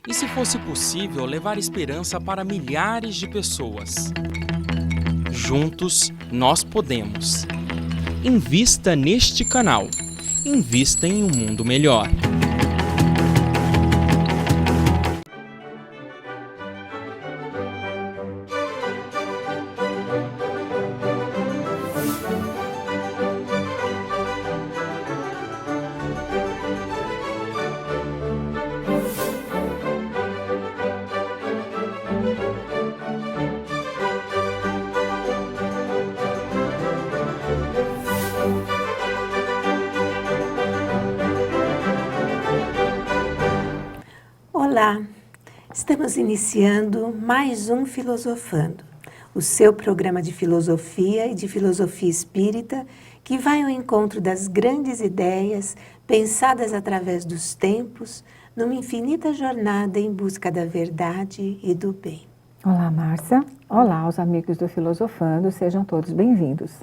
E se fosse possível levar esperança para milhares de pessoas? Juntos, nós podemos. Invista neste canal. Invista em um mundo melhor. Olá, estamos iniciando mais um Filosofando, o seu programa de filosofia e de filosofia espírita que vai ao encontro das grandes ideias pensadas através dos tempos, numa infinita jornada em busca da verdade e do bem. Olá, Márcia. Olá aos amigos do Filosofando, sejam todos bem-vindos.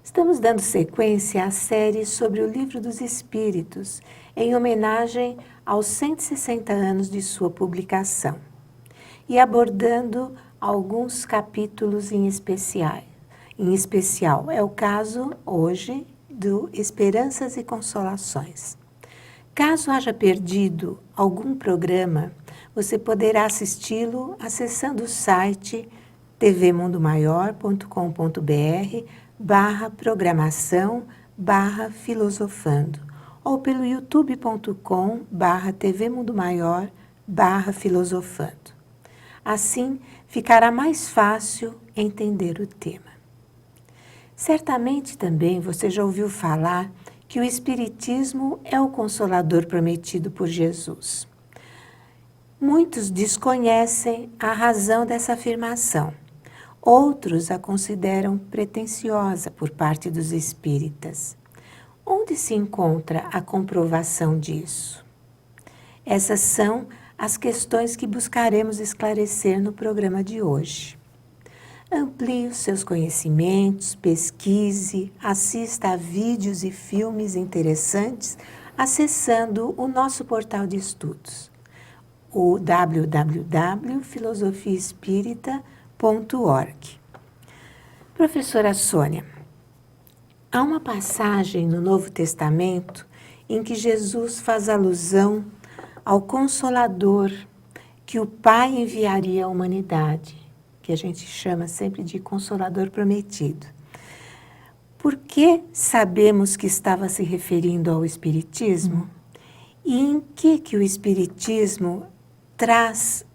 Estamos dando sequência à série sobre o Livro dos Espíritos, em homenagem aos 160 anos de sua publicação, e abordando alguns capítulos em especial. É o caso, hoje, do Esperanças e Consolações. Caso haja perdido algum programa, você poderá assisti-lo acessando o site tvmundomaior.com.br/programação/filosofando ou pelo youtube.com/tvmundomaior/filosofando. Assim, ficará mais fácil entender o tema. Certamente também você já ouviu falar que o Espiritismo é o Consolador prometido por Jesus. Muitos desconhecem a razão dessa afirmação. Outros a consideram pretensiosa por parte dos espíritas. Onde se encontra a comprovação disso? Essas são as questões que buscaremos esclarecer no programa de hoje. Amplie os seus conhecimentos, pesquise, assista a vídeos e filmes interessantes acessando o nosso portal de estudos, o www.filosofiaespírita.org. Professora Sônia, há uma passagem no Novo Testamento em que Jesus faz alusão ao Consolador que o Pai enviaria à humanidade, que a gente chama sempre de Consolador Prometido. Por que sabemos que estava se referindo ao Espiritismo? E em que o Espiritismo traz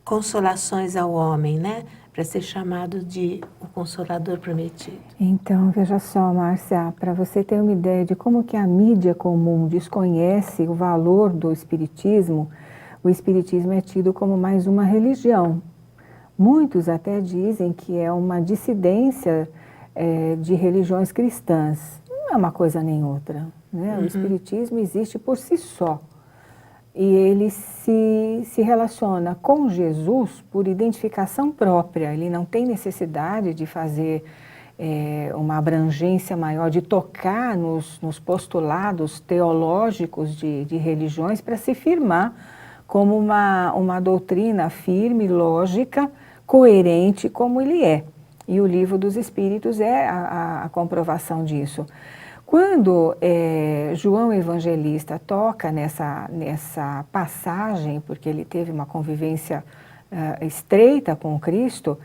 consolações ao homem, né? Para ser chamado de o Consolador Prometido. Então, veja só, Márcia, para você ter uma ideia de como que a mídia comum desconhece o valor do Espiritismo, o Espiritismo é tido como mais uma religião. Muitos até dizem que é uma dissidência de religiões cristãs. Não é uma coisa nem outra, né? O Espiritismo existe por si só. E ele se relaciona com Jesus por identificação própria. Ele não tem necessidade de fazer uma abrangência maior, de tocar nos postulados teológicos de religiões para se firmar como uma doutrina firme, lógica, coerente como ele é. E o Livro dos Espíritos é a comprovação disso. Quando João Evangelista toca nessa passagem, porque ele teve uma convivência estreita com Cristo,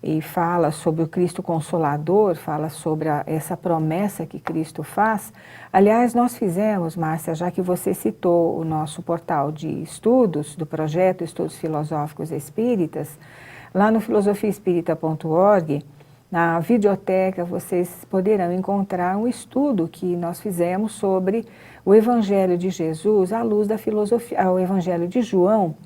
e fala sobre o Cristo Consolador, fala sobre essa promessa que Cristo faz. Aliás, nós fizemos, Márcia, já que você citou o nosso portal de estudos, do projeto Estudos Filosóficos Espíritas, lá no filosofiaespírita.org, na videoteca, vocês poderão encontrar um estudo que nós fizemos sobre o Evangelho de Jesus à luz da filosofia, o Evangelho de João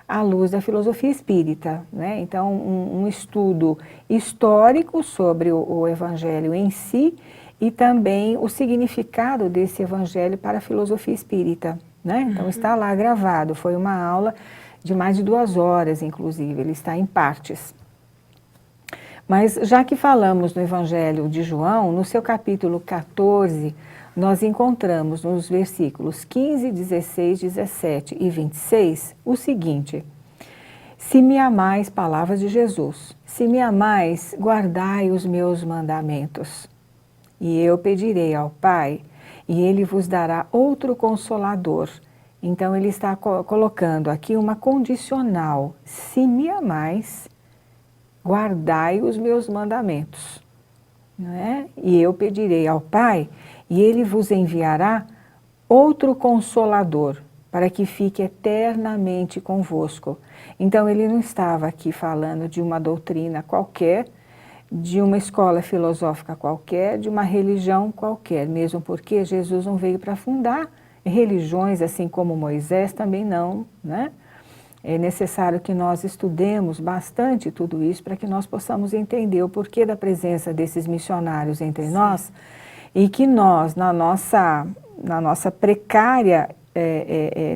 à luz da filosofia espírita, né? Então, um estudo histórico sobre o Evangelho em si e também o significado desse Evangelho para a filosofia espírita, né? Então, está lá gravado, foi uma aula de mais de 2 horas, inclusive, ele está em partes. Mas já que falamos do Evangelho de João, no seu capítulo 14, nós encontramos nos versículos 15, 16, 17 e 26 o seguinte: se me amais, palavras de Jesus, se me amais, guardai os meus mandamentos. E eu pedirei ao Pai, e Ele vos dará outro Consolador. Então ele está colocando aqui uma condicional: se me amais, guardai os meus mandamentos. Não é? E eu pedirei ao Pai, e Ele vos enviará outro Consolador, para que fique eternamente convosco. Então ele não estava aqui falando de uma doutrina qualquer, de uma escola filosófica qualquer, de uma religião qualquer, mesmo porque Jesus não veio para fundar religiões, assim como Moisés também não, né? É necessário que nós estudemos bastante tudo isso para que nós possamos entender o porquê da presença desses missionários entre nós, e que nós, na nossa precária,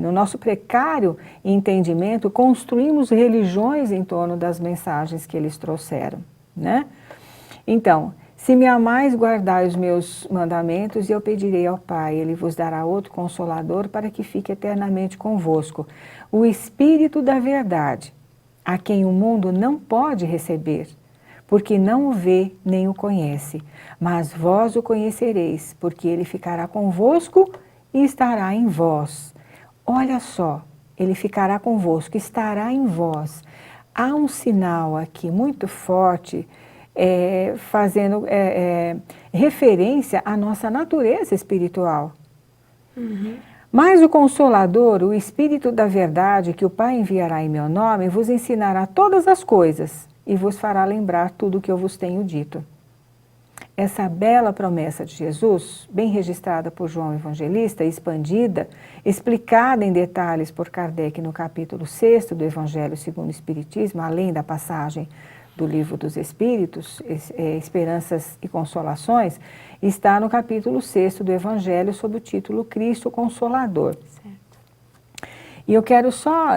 no nosso precário entendimento, construímos religiões em torno das mensagens que eles trouxeram, né? Então, se me amais, guardai os meus mandamentos, e eu pedirei ao Pai, Ele vos dará outro Consolador para que fique eternamente convosco, o Espírito da verdade, a quem o mundo não pode receber, porque não o vê nem o conhece, mas vós o conhecereis, porque Ele ficará convosco e estará em vós. Olha só, Ele ficará convosco, estará em vós. Há um sinal aqui muito forte, fazendo referência à nossa natureza espiritual. Uhum. Mas o Consolador, o Espírito da verdade, que o Pai enviará em meu nome, vos ensinará todas as coisas e vos fará lembrar tudo o que eu vos tenho dito. Essa bela promessa de Jesus, bem registrada por João Evangelista, expandida, explicada em detalhes por Kardec no capítulo 6 do Evangelho segundo o Espiritismo, além da passagem do Livro dos Espíritos, Esperanças e Consolações, está no capítulo 6 do Evangelho sob o título Cristo Consolador. Certo. E eu quero só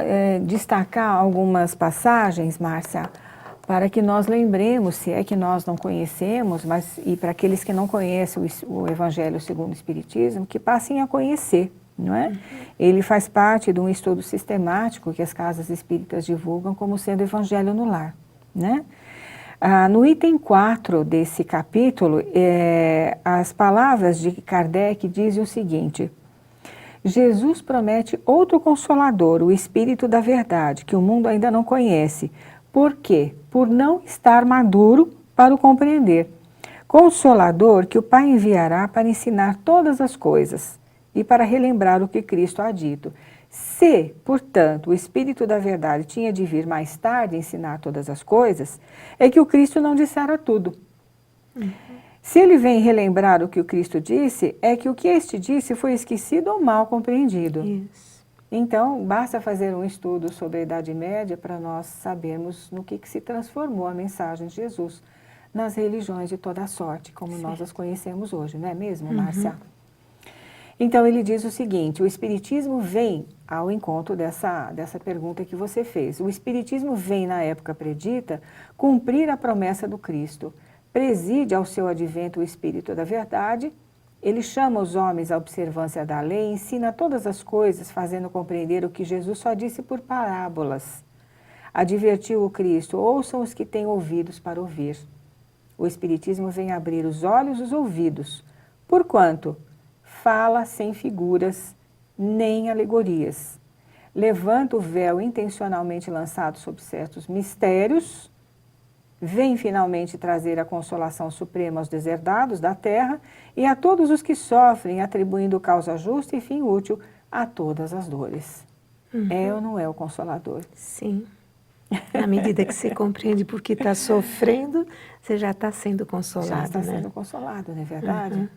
destacar algumas passagens, Márcia, para que nós lembremos, se é que nós não conhecemos, mas e para aqueles que não conhecem o Evangelho segundo o Espiritismo, que passem a conhecer, não é? Uhum. Ele faz parte de um estudo sistemático que as casas espíritas divulgam como sendo Evangelho no Lar, né? No item 4 desse capítulo, as palavras de Kardec dizem o seguinte: Jesus promete outro Consolador, o Espírito da verdade, que o mundo ainda não conhece. Por quê? Por não estar maduro para o compreender. Consolador que o Pai enviará para ensinar todas as coisas e para relembrar o que Cristo há dito. Se, portanto, o Espírito da verdade tinha de vir mais tarde ensinar todas as coisas, é que o Cristo não dissera tudo. Uhum. Se ele vem relembrar o que o Cristo disse, é que o que este disse foi esquecido ou mal compreendido. Isso. Então, basta fazer um estudo sobre a Idade Média para nós sabermos no que se transformou a mensagem de Jesus nas religiões de toda a sorte, como nós as conhecemos hoje, não é mesmo, Márcia? Então, ele diz o seguinte: o Espiritismo vem ao encontro dessa pergunta que você fez. O Espiritismo vem, na época predita, cumprir a promessa do Cristo. Preside ao seu advento o Espírito da verdade. Ele chama os homens à observância da lei, ensina todas as coisas, fazendo compreender o que Jesus só disse por parábolas. Advertiu o Cristo: ouçam os que têm ouvidos para ouvir. O Espiritismo vem abrir os olhos e os ouvidos, porquanto fala sem figuras nem alegorias. Levanta o véu intencionalmente lançado sobre certos mistérios, vem finalmente trazer a consolação suprema aos deserdados da terra e a todos os que sofrem, atribuindo causa justa e fim útil a todas as dores. É ou não é o Consolador? Sim. À medida que você compreende por que está sofrendo, você já está sendo consolado. Já está sendo consolado, não é verdade?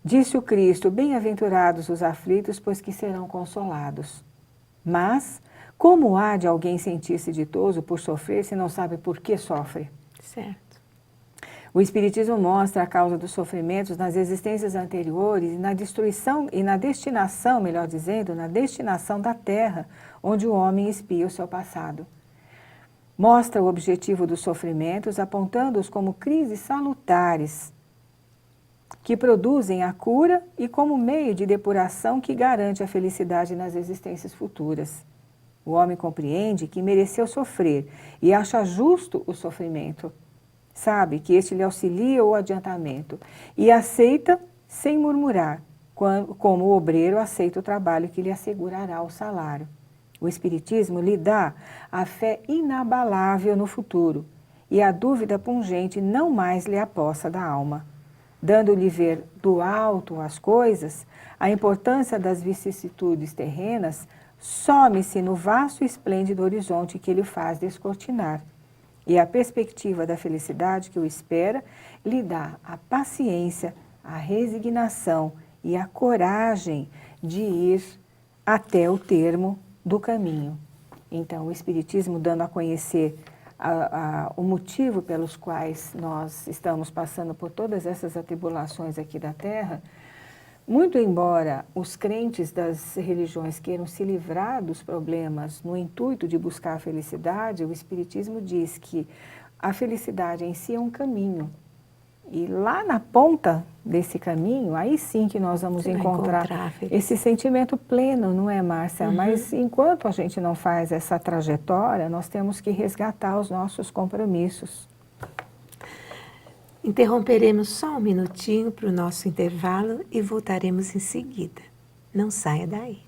Disse o Cristo: bem-aventurados os aflitos, pois que serão consolados. Mas como há de alguém sentir-se ditoso por sofrer se não sabe por que sofre? Certo. O Espiritismo mostra a causa dos sofrimentos nas existências anteriores e na destruição e na destinação, melhor dizendo, na destinação da terra, onde o homem expia o seu passado. Mostra o objetivo dos sofrimentos, apontando-os como crises salutares. que produzem a cura e como meio de depuração que garante a felicidade nas existências futuras. O homem compreende que mereceu sofrer e acha justo o sofrimento. Sabe que este lhe auxilia o adiantamento e aceita sem murmurar, como o obreiro aceita o trabalho que lhe assegurará o salário. O Espiritismo lhe dá a fé inabalável no futuro e a dúvida pungente não mais lhe apossa da alma. Dando-lhe ver do alto as coisas, a importância das vicissitudes terrenas some-se no vasto e esplêndido horizonte que lhe faz descortinar. E a perspectiva da felicidade que o espera lhe dá a paciência, a resignação e a coragem de ir até o termo do caminho. Então, o Espiritismo, dando a conhecer o motivo pelos quais nós estamos passando por todas essas atribulações aqui da Terra, muito embora os crentes das religiões queiram se livrar dos problemas no intuito de buscar a felicidade, o Espiritismo diz que a felicidade em si é um caminho. E lá na ponta desse caminho, aí sim que nós vamos encontrar esse sentimento pleno, não é, Márcia? Mas enquanto a gente não faz essa trajetória, nós temos que resgatar os nossos compromissos. Interromperemos só um minutinho para o nosso intervalo e voltaremos em seguida. Não saia daí.